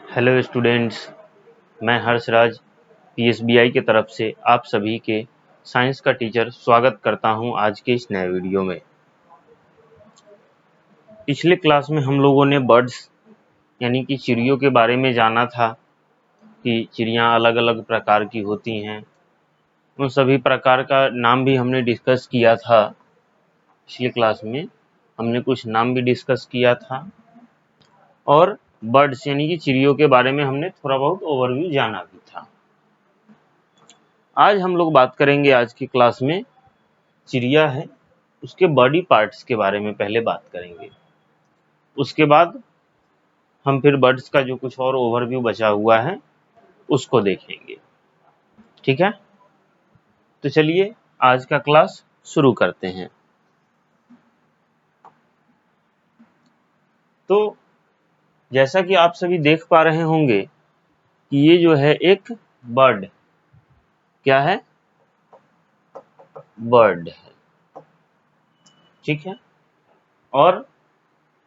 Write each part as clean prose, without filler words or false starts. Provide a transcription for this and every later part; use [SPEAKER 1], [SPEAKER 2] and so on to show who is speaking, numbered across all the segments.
[SPEAKER 1] Hello students, मैं हर्षराज पीएसबीआई की तरफ से आप सभी के साइंस का टीचर स्वागत करता हूं आज के इस नए वीडियो में। पिछले क्लास में हम लोगों ने बर्ड्स यानी कि चिड़ियों के बारे में जाना था कि चिड़ियां अलग अलग प्रकार की होती हैं। उन सभी प्रकार का नाम भी हमने डिस्कस किया था। पिछले क्लास में हमने कुछ नाम भी डिस्कस किया था और बर्ड्स यानी कि चिड़ियों के बारे में हमने थोड़ा बहुत ओवरव्यू जाना भी था। आज हम लोग बात करेंगे आज की क्लास में चिड़िया है उसके बॉडी पार्ट्स के बारे में पहले बात करेंगे। उसके बाद हम फिर बर्ड्स का जो कुछ और ओवरव्यू बचा हुआ है उसको देखेंगे। ठीक है, तो चलिए आज का क्लास शुरू करते हैं। तो जैसा कि आप सभी देख पा रहे होंगे कि ये जो है एक बर्ड, क्या है? बर्ड है। ठीक है, और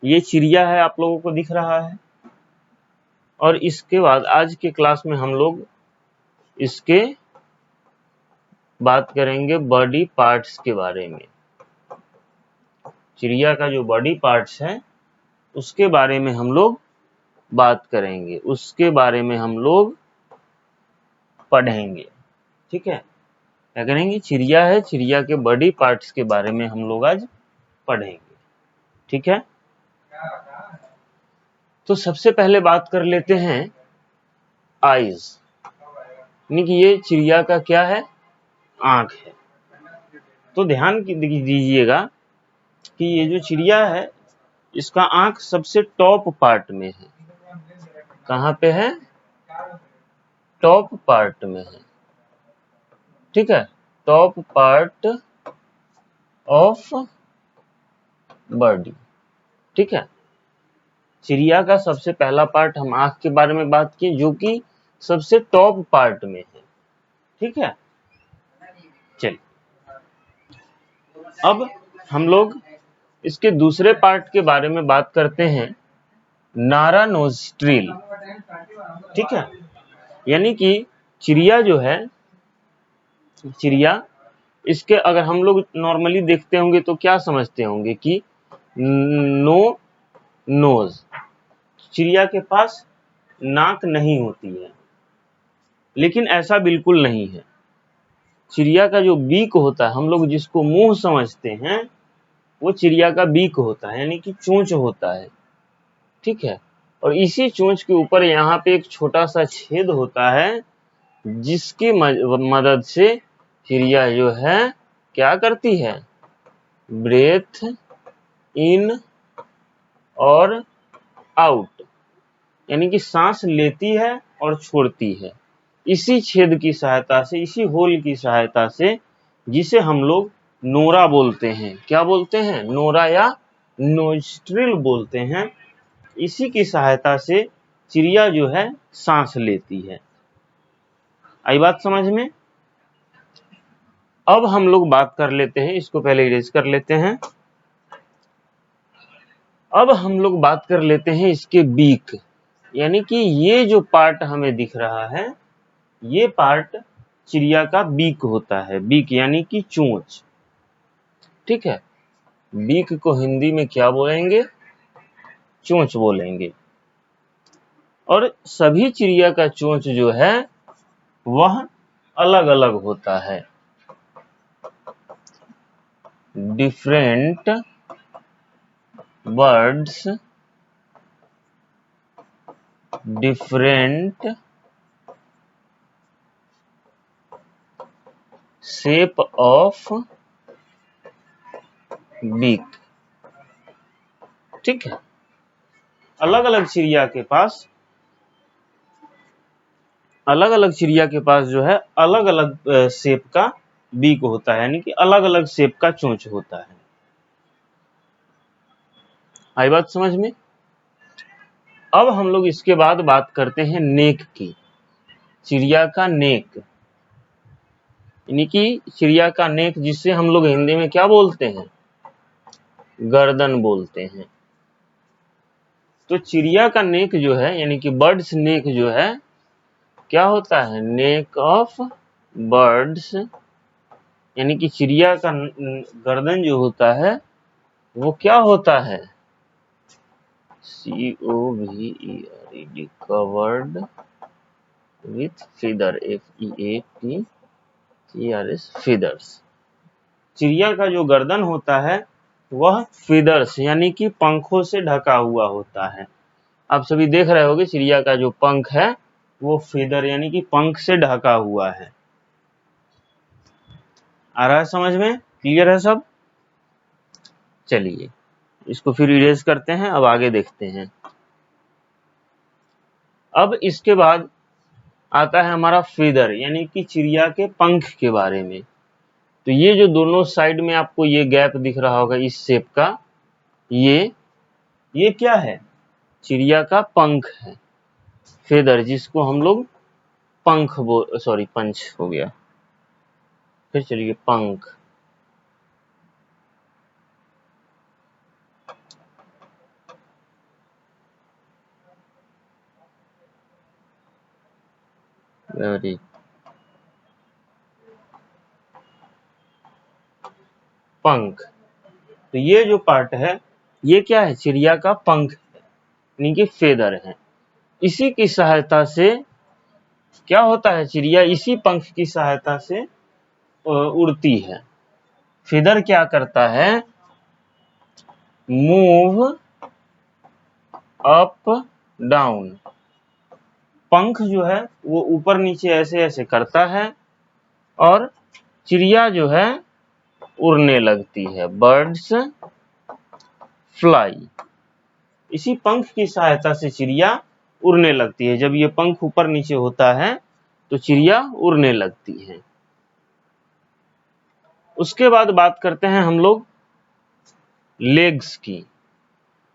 [SPEAKER 1] ये चिड़िया है, आप लोगों को दिख रहा है। और इसके बाद आज के क्लास में हम लोग इसके बात करेंगे बॉडी पार्ट्स के बारे में। चिड़िया का जो बॉडी पार्ट्स है उसके बारे में हम लोग बात करेंगे, उसके बारे में हम लोग पढ़ेंगे। ठीक है, क्या करेंगे? चिड़िया है, चिड़िया के बॉडी पार्ट्स के बारे में हम लोग आज पढ़ेंगे। ठीक है, तो सबसे पहले बात कर लेते हैं आईज, यानी कि ये चिड़िया का क्या है? आंख है। तो ध्यान दीजिएगा कि ये जो चिड़िया है इसका आंख सबसे टॉप पार्ट में है। कहाँ पे है? टॉप पार्ट में है। ठीक है, टॉप पार्ट ऑफ बॉडी। ठीक है, चिड़िया का सबसे पहला पार्ट हम आंख के बारे में बात किए जो कि सबसे टॉप पार्ट में है। ठीक है, चलिए अब हम लोग इसके दूसरे पार्ट के बारे में बात करते हैं, नारा नोस्ट्रिल। ठीक है, यानी कि चिड़िया जो है, चिड़िया इसके अगर हम लोग नॉर्मली देखते होंगे तो क्या समझते होंगे कि नो नोज, चिड़िया के पास नाक नहीं होती है, लेकिन ऐसा बिल्कुल नहीं है। चिड़िया का जो बीक होता है, हम लोग जिसको मुंह समझते हैं, वो चिड़िया का बीक होता है, यानी कि चोंच होता है। ठीक है, और इसी चोंच के ऊपर यहाँ पे एक छोटा सा छेद होता है जिसकी मदद से चिड़िया जो है क्या करती है? ब्रेथ इन और आउट, यानी कि सांस लेती है और छोड़ती है इसी छेद की सहायता से, इसी होल की सहायता से, जिसे हम लोग नोरा बोलते हैं। क्या बोलते हैं? नोरा या नोस्ट्रिल बोलते हैं। इसी की सहायता से चिड़िया जो है सांस लेती है। आई बात समझ में? अब हम लोग बात कर लेते हैं, इसको पहले इरेज कर लेते हैं। अब हम लोग बात कर लेते हैं इसके बीक, यानी कि ये जो पार्ट हमें दिख रहा है, ये पार्ट चिड़िया का बीक होता है। बीक यानी कि चोंच। ठीक है, बीक को हिंदी में क्या बोलेंगे? चोंच बोलेंगे। और सभी चिड़िया का चोंच जो है वह अलग अलग होता है। Different birds different shape of beak. ठीक है, अलग अलग चिड़िया के पास जो है अलग अलग शेप का बीक होता है, यानी कि अलग अलग शेप का चोंच होता है। आई बात समझ में? अब हम लोग इसके बाद बात करते हैं नेक की। चिड़िया का नेक, यानी कि चिड़िया का नेक जिसे हम लोग हिंदी में क्या बोलते हैं? गर्दन बोलते हैं। तो चिड़िया का नेक जो है यानी कि बर्ड्स नेक जो है क्या होता है, नेक ऑफ बर्ड्स यानी कि चिड़िया का गर्दन जो होता है वो क्या होता है, COVERED covered with feather, FEATHERS feathers. चिड़िया का जो गर्दन होता है वह फीदर्स यानी कि पंखों से ढका हुआ होता है। आप सभी देख रहे होंगे चिड़िया का जो पंख है वो फीदर यानी कि पंख से ढका हुआ है। आ रहा है समझ में, क्लियर है सब? चलिए इसको फिर इरेज करते हैं, अब आगे देखते हैं। अब इसके बाद आता है हमारा फीदर यानी कि चिड़िया के पंख के बारे में। तो ये जो दोनों साइड में आपको ये गैप दिख रहा होगा इस शेप का, ये क्या है, चिड़िया का पंख है, फेदर जिसको हम लोग पंख पंच हो गया, फिर चलिए पंख। वेरी पंख। तो ये जो पार्ट है ये क्या है, चिड़िया का पंख यानी कि फेदर है। इसी की सहायता से क्या होता है, चिड़िया इसी पंख की सहायता से उड़ती है। फेदर क्या करता है, मूव अप डाउन, पंख जो है वो ऊपर नीचे ऐसे ऐसे करता है और चिड़िया जो है उड़ने लगती है, बर्ड्स फ्लाई। इसी पंख की सहायता से चिड़िया उड़ने लगती है। जब ये पंख ऊपर नीचे होता है तो चिड़िया उड़ने लगती है। उसके बाद बात करते हैं हम लोग लेग्स की।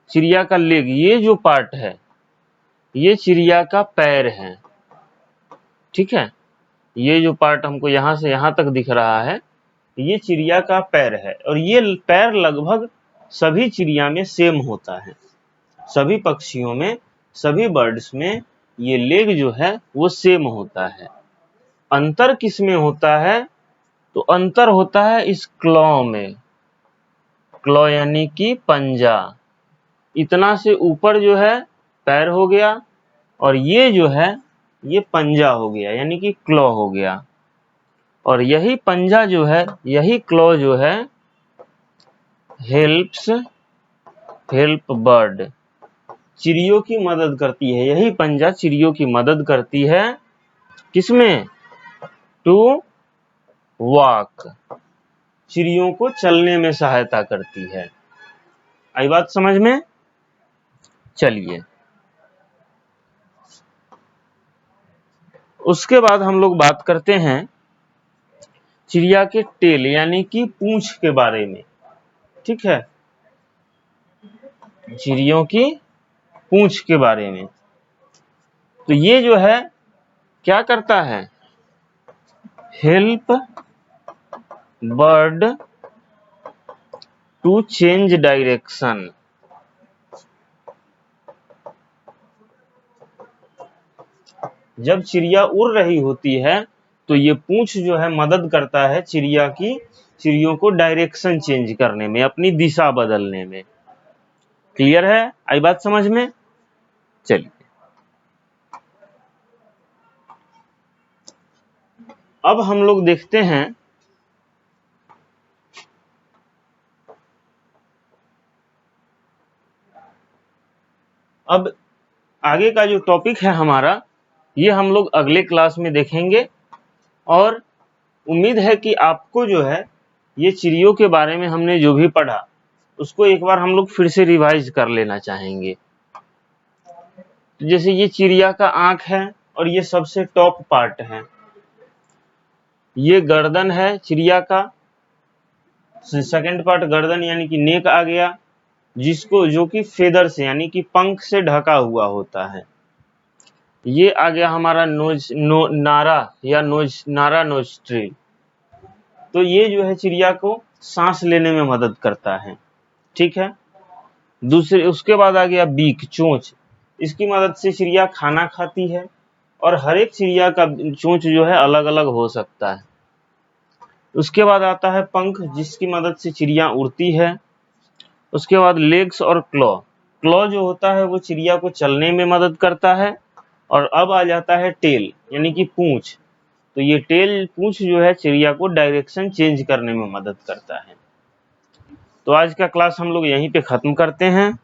[SPEAKER 1] चिड़िया का लेग, ये जो पार्ट है ये चिड़िया का पैर है, ठीक है। ये जो पार्ट हमको यहां से यहां तक दिख रहा है ये चिड़िया का पैर है, और ये पैर लगभग सभी चिड़िया में सेम होता है। सभी पक्षियों में, सभी बर्ड्स में ये लेग जो है वो सेम होता है। अंतर किस में होता है, तो अंतर होता है इस क्लॉ में। क्लॉ यानी कि पंजा, इतना से ऊपर जो है पैर हो गया और ये जो है ये पंजा हो गया यानी कि क्लॉ हो गया। और यही पंजा जो है, यही क्लॉ जो है हेल्प बर्ड, चिड़ियों की मदद करती है। यही पंजा चिड़ियों की मदद करती है, किसमें, टू वॉक, चिड़ियों को चलने में सहायता करती है। आई बात समझ में? चलिए उसके बाद हम लोग बात करते हैं चिड़िया के टेल यानी कि पूंछ के बारे में, ठीक है, चिड़ियों की पूंछ के बारे में। तो ये जो है क्या करता है, help bird to change direction. जब चिड़िया उड़ रही होती है तो ये पूंछ जो है मदद करता है चिड़िया की, चिड़ियों को डायरेक्शन चेंज करने में, अपनी दिशा बदलने में। क्लियर है, आई बात समझ में? चलिए अब हम लोग देखते हैं अब आगे का जो टॉपिक है हमारा, ये हम लोग अगले क्लास में देखेंगे। और उम्मीद है कि आपको जो है ये चिड़ियों के बारे में हमने जो भी पढ़ा उसको एक बार हम लोग फिर से रिवाइज कर लेना चाहेंगे। तो जैसे ये चिड़िया का आंख है और ये सबसे टॉप पार्ट है, ये गर्दन है चिड़िया का, सेकंड पार्ट गर्दन यानी कि नेक आ गया, जिसको जो कि फेदर से यानी कि पंख से ढका हुआ होता है। ये आ गया हमारा नारा या नारा नोस्ट्रिल। तो ये जो है चिड़िया को सांस लेने में मदद करता है, ठीक है। दूसरे उसके बाद आ गया बीक, चोंच। इसकी मदद से चिड़िया खाना खाती है और हर एक चिड़िया का चोंच जो है अलग अलग हो सकता है। उसके बाद आता है पंख, जिसकी मदद से चिड़िया उड़ती है। उसके बाद लेग्स और क्लॉ। क्लॉ जो होता है वो चिड़िया को चलने में मदद करता है। और अब आ जाता है टेल, यानी कि पूंछ। तो ये टेल, पूंछ जो है चिड़िया को डायरेक्शन चेंज करने में मदद करता है। तो आज का क्लास हम लोग यहीं पे खत्म करते हैं।